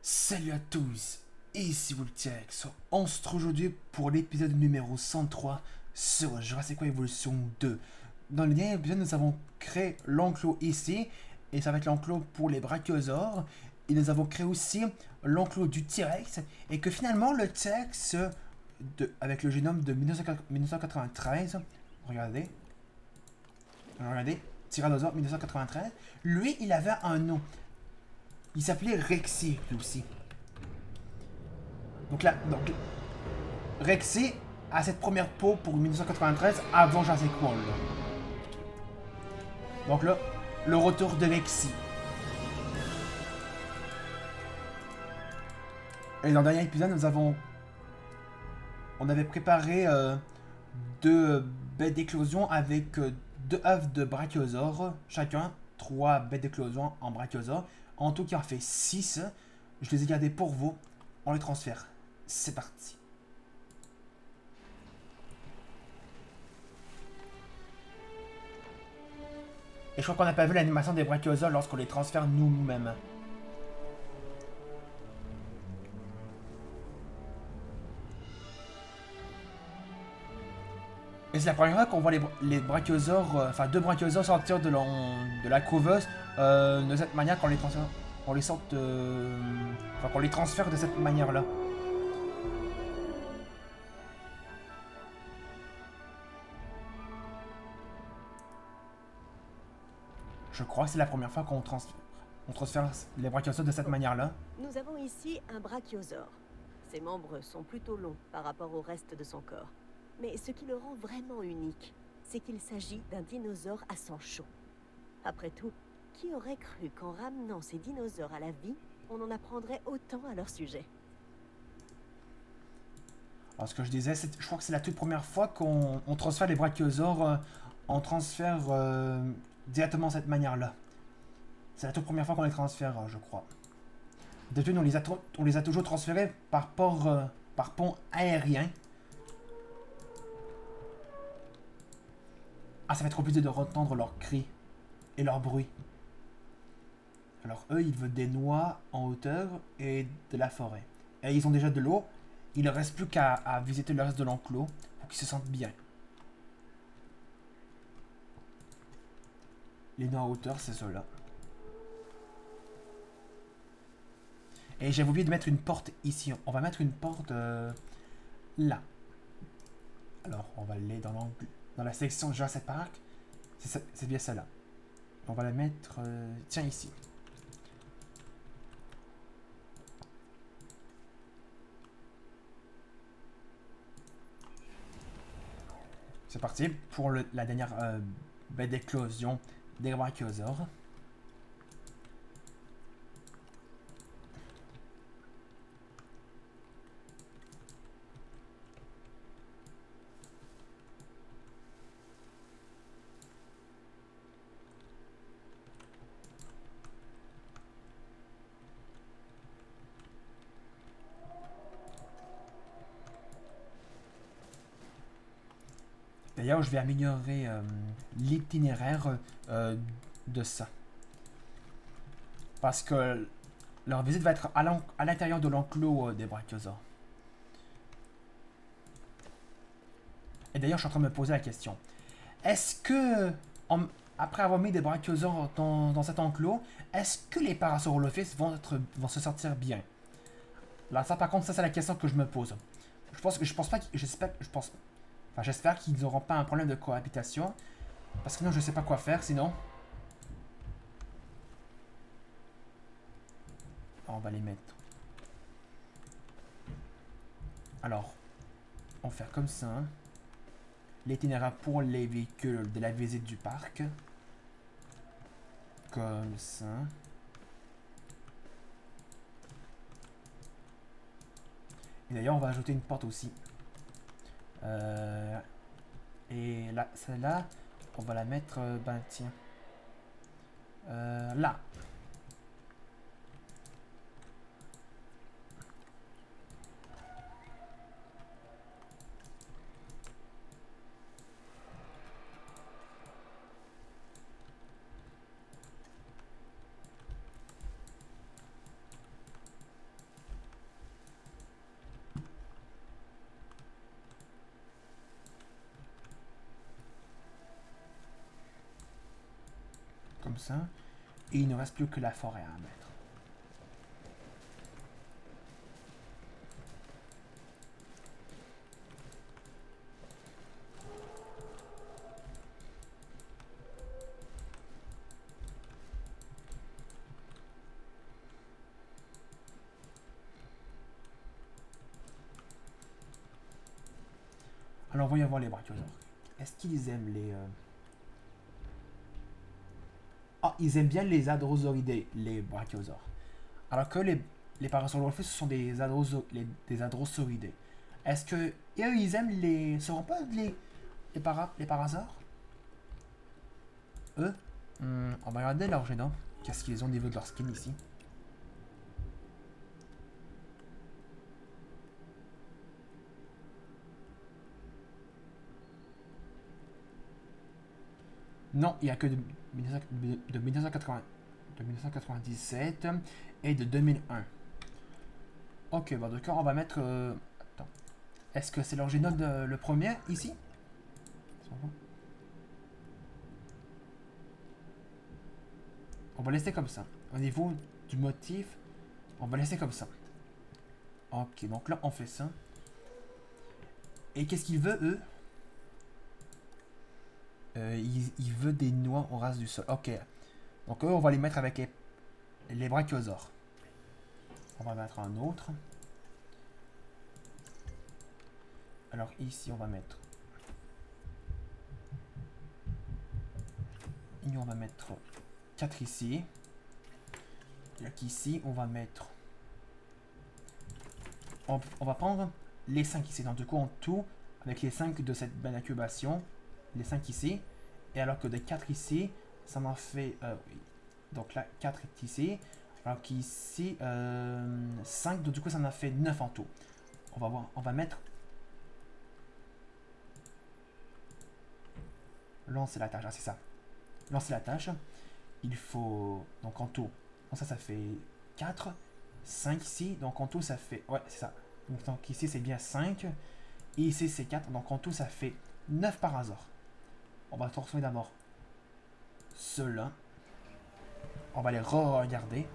Salut à tous, ici Woltex. On se retrouve aujourd'hui pour l'épisode numéro 103 sur Jurassic World Evolution 2. Dans le dernier épisode, nous avons créé l'enclos ici, et ça va être l'enclos pour les brachiosaures. Et nous avons créé aussi l'enclos du T-Rex, et que finalement le T-Rex, avec le génome de 1993, regardez, Tyrannosaure 1993, lui il avait un nom. Il s'appelait Rexy, lui aussi. Donc là, Rexy a cette première peau pour 1993 avant Jurassic World. Donc là, le retour de Rexy. Et dans le dernier épisode, on avait préparé deux bêtes d'éclosion avec deux œufs de brachiosaures, chacun, trois bêtes d'éclosion en brachiosaure. En tout, qui en fait 6. Je les ai gardés pour vous. On les transfère. C'est parti. Et je crois qu'on n'a pas vu l'animation des brachiosaures lorsqu'on les transfère nous-mêmes. Et c'est la première fois qu'on voit les brachiosaures, enfin deux brachiosaures sortir de la couveuse de cette manière qu'on les transfère. On les sorte. Enfin, qu'on les transfère de cette manière-là. Je crois que c'est la première fois on transfère les brachiosaures de cette manière-là. Nous avons ici un brachiosaure. Ses membres sont plutôt longs par rapport au reste de son corps. Mais ce qui le rend vraiment unique, c'est qu'il s'agit d'un dinosaure à sang chaud. Après tout, qui aurait cru qu'en ramenant ces dinosaures à la vie, on en apprendrait autant à leur sujet? Alors ce que je disais, je crois que c'est la toute première fois qu'on transfère les brachiosaures en transfert directement de cette manière-là. C'est la toute première fois qu'on les transfère, je crois. D'habitude, on les a toujours transférés par pont aérien. Ah, ça va être compliqué de entendre leurs cris et leurs bruits. Alors eux, ils veulent des noix en hauteur et de la forêt. Et ils ont déjà de l'eau. Il ne reste plus qu'à visiter le reste de l'enclos pour qu'ils se sentent bien. Les noix en hauteur, c'est ceux-là. Et j'avais oublié de mettre une porte ici. On va mettre une porte là. Alors, on va aller dans la section Jurassic Park. C'est bien celle-là. On va la mettre, tiens, ici. C'est parti pour la dernière bête d'éclosion des brachiosaures. D'ailleurs, je vais améliorer l'itinéraire de ça. Parce que leur visite va être à l'intérieur de l'enclos des brachiosaures. Et d'ailleurs, je suis en train de me poser la question. Est-ce que, après avoir mis des brachiosaures dans cet enclos, est-ce que les Parasaurolophus vont se sortir bien? Là, ça, par contre, ça, c'est la question que je me pose. Je pense pas, j'espère qu'ils n'auront pas un problème de cohabitation. Parce que sinon, je sais pas quoi faire, sinon. On va les mettre. Alors, on va faire comme ça. L'itinéraire pour les véhicules de la visite du parc. Comme ça. Et d'ailleurs, on va ajouter une porte aussi. Et là, celle-là, on va la mettre, ben tiens. Là. comme ça. Et il ne reste plus que la forêt à mettre. Alors voyons voir les brachiosaures. Est-ce qu'ils aiment les... Ah, ils aiment bien les hadrosauridés, les brachiosaures. Alors que les parasaurolophus, ce sont des hadrosauridés. Est-ce que eux, ils aiment les... seront pas les parasaures? Eux? On va regarder leur génome. Qu'est-ce qu'ils ont au niveau de leur skin ici? Non, il n'y a que de 1997 et de 2001. Ok, bon d'accord, on va mettre... attends. Est-ce que c'est leur génome le premier, ici? On va laisser comme ça. Au niveau du motif, on va laisser comme ça. Ok, donc là, on fait ça. Et qu'est-ce qu'ils veulent, eux? Il veut des noix en race du sol. Ok. Donc eux, on va les mettre avec les brachiosaures. On va mettre un autre. Alors ici, on va mettre... Et on va mettre 4 ici. Et ici, on va mettre... On va prendre les 5 ici. Donc du coup, en tout, avec les 5 de cette belle incubation, les 5 ici. Et alors que de 4 ici, ça m'en fait... oui. Donc là, 4 est ici. Alors qu'ici, 5. Donc du coup, ça en a fait 9 en tout. On va voir. On va mettre... Lancer la tâche. Ah, c'est ça. Lancer la tâche. Il faut... Donc en tout. Donc ça fait 4. 5 ici. Donc en tout, ça fait... Ouais, c'est ça. Donc ici, c'est bien 5. Et ici, c'est 4. Donc en tout, ça fait 9 par hasard. On va transformer d'abord ceux-là. On va les re-regarder.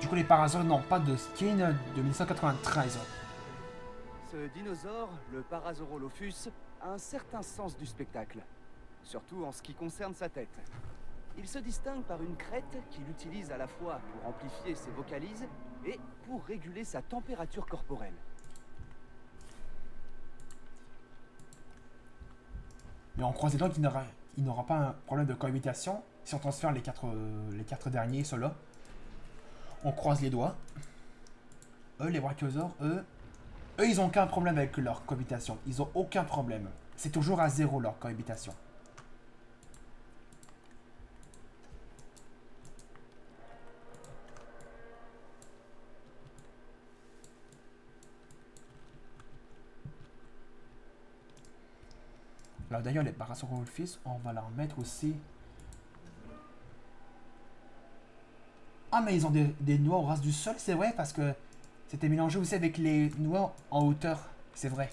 Du coup, les parasaures n'ont pas de skin de 1993. Ce dinosaure, le Parasaurolophus, a un certain sens du spectacle, surtout en ce qui concerne sa tête. Il se distingue par une crête qu'il utilise à la fois pour amplifier ses vocalises et pour réguler sa température corporelle. Mais on croise les doigts qu'il n'aura pas un problème de cohabitation si on transfère les quatre derniers, ceux-là. On croise les doigts. Eux, les brachiosaures, eux, ils ont aucun problème avec leur cohabitation. Ils ont aucun problème. C'est toujours à 0 leur cohabitation. Alors d'ailleurs, les Parasaurolophus, on va leur mettre aussi... Ah, mais ils ont des noix au ras du sol, c'est vrai, parce que c'était mélangé aussi avec les noix en hauteur. C'est vrai.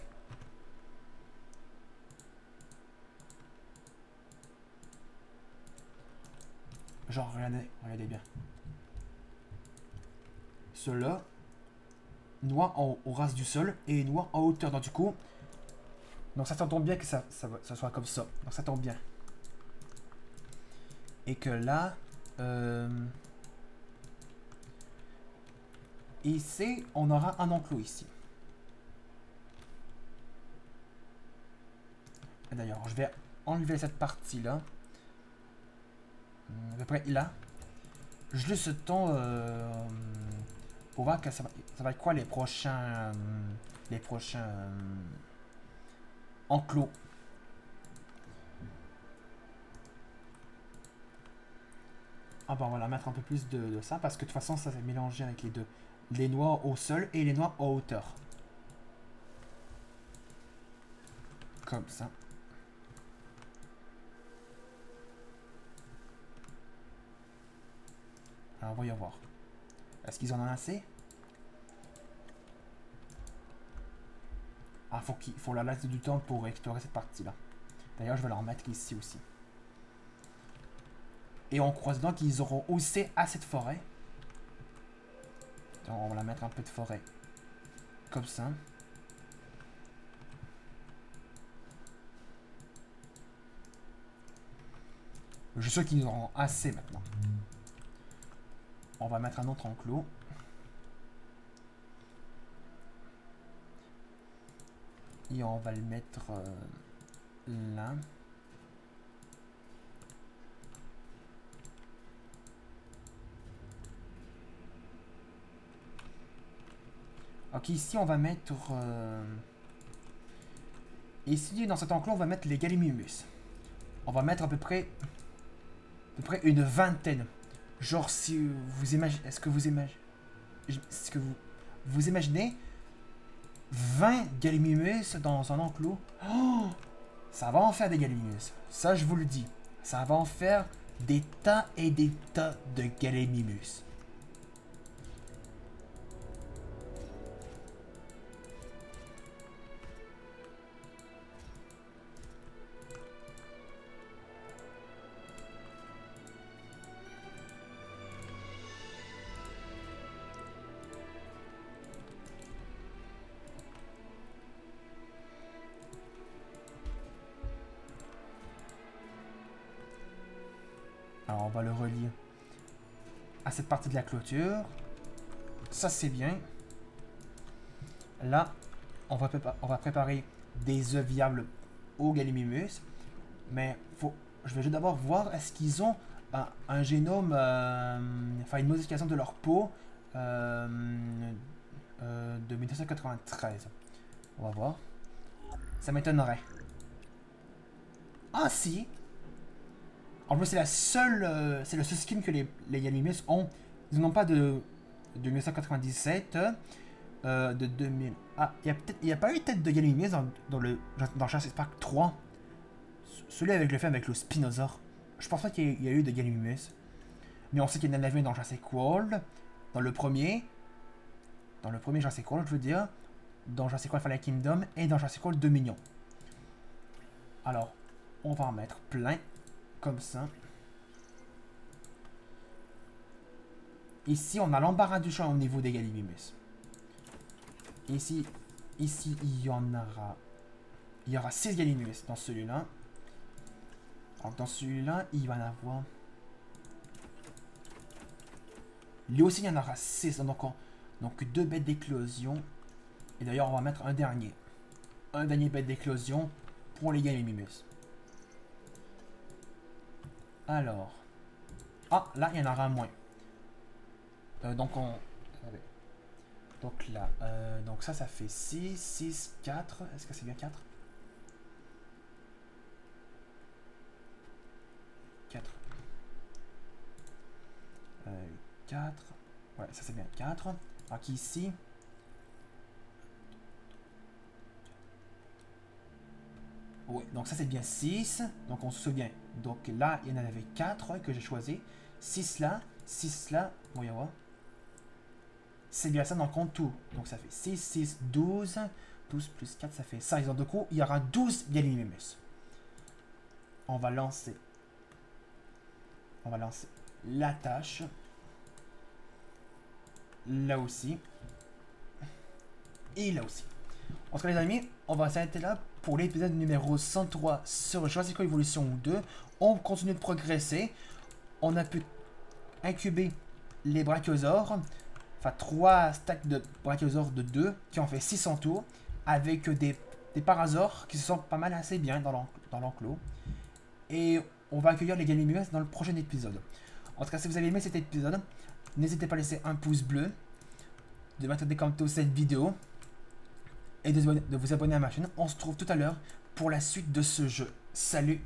Genre, regardez bien. Ceux-là, noix au ras du sol et noix en hauteur. Donc du coup, donc ça tombe bien que ça soit comme ça. Donc ça tombe bien. Et que là, ici, on aura un enclos ici. D'ailleurs, je vais enlever cette partie-là. À peu près là. Je laisse ce temps pour voir que ça va être quoi les prochains enclos. Ah bah on va la mettre un peu plus de ça parce que de toute façon ça s'est mélangé avec les deux. Les noix au sol et les noix en hauteur. Comme ça. Alors, voyons voir. Est-ce qu'ils en ont assez? Ah, faut la laisser du temps pour explorer cette partie-là. D'ailleurs, je vais leur mettre ici aussi. Et on croise donc qu'ils auront aussi assez de forêt. Donc, on va la mettre un peu de forêt. Comme ça. Je suis sûr qu'ils auront assez maintenant. On va mettre un autre enclos. Et on va le mettre là. Ok, ici on va mettre... Ici, dans cet enclos, on va mettre les Gallimimus. On va mettre à peu près une vingtaine. Genre, si vous imaginez... Est-ce que vous imaginez... Est-ce que vous imaginez 20 Gallimimus dans un enclos? Oh, ça va en faire des Gallimimus. Ça, je vous le dis. Ça va en faire des tas et des tas de Gallimimus. Alors, on va le relier à cette partie de la clôture. Ça, c'est bien. Là, on va préparer des œufs viables aux Gallimimus. Mais je vais juste d'abord voir, est-ce qu'ils ont un génome, enfin une modification de leur peau de 1993. On va voir. Ça m'étonnerait. Ah si! En plus, c'est le seul skin que les Gallimimus ont. Ils n'ont pas de 1997, de 2000. Ah, il n'y a pas eu tête de Gallimimus dans Jurassic Park 3. Celui avec le Spinosaur. Je pense pas qu'il y a eu de Gallimimus. Mais on sait qu'il y en avait dans Jurassic World. Dans le premier Jurassic World, je veux dire. Dans Jurassic World Fallen Kingdom et dans Jurassic World Dominion. Alors, on va en mettre plein. Comme ça. Ici, on a l'embarras du choix au niveau des Gallimimus. Ici, il y aura 6 Gallimimus dans celui-là. Alors, dans celui-là, il va en avoir... Lui aussi, il y en aura 6. Donc 2 bêtes d'éclosion. Et d'ailleurs, on va mettre un dernier. Un dernier bête d'éclosion pour les Gallimimus. Alors. Ah, là, il y en aura moins. Donc là, donc ça fait 6, 6, 4. Est-ce que c'est bien 4? 4. 4. Ouais, ça c'est bien 4. Donc ici. Oui, donc ça c'est bien 6. Donc on se souvient. Donc là, il y en avait 4 que j'ai choisi. 6 là, 6 là. Voyons voir. C'est bien ça, donc on compte tout. Donc ça fait 6, 6, 12. 12 plus 4, ça fait 16. Donc du coup, il y aura 12 Gallimimus. On va lancer la tâche. Là aussi. Et là aussi. En tout cas les amis, on va s'arrêter là pour l'épisode numéro 103 sur Jurassic World Evolution 2. On continue de progresser. On a pu incuber les brachiosaures. Enfin 3 stacks de brachiosaures de 2 qui ont fait 6 en tout. Avec des parasaures qui se sentent pas mal assez bien dans l'enclos. Et on va accueillir les Gallimimus dans le prochain épisode. En tout cas si vous avez aimé cet épisode, n'hésitez pas à laisser un pouce bleu, de mettre des commentaires sur cette vidéo et de vous abonner à ma chaîne. On se retrouve tout à l'heure pour la suite de ce jeu. Salut!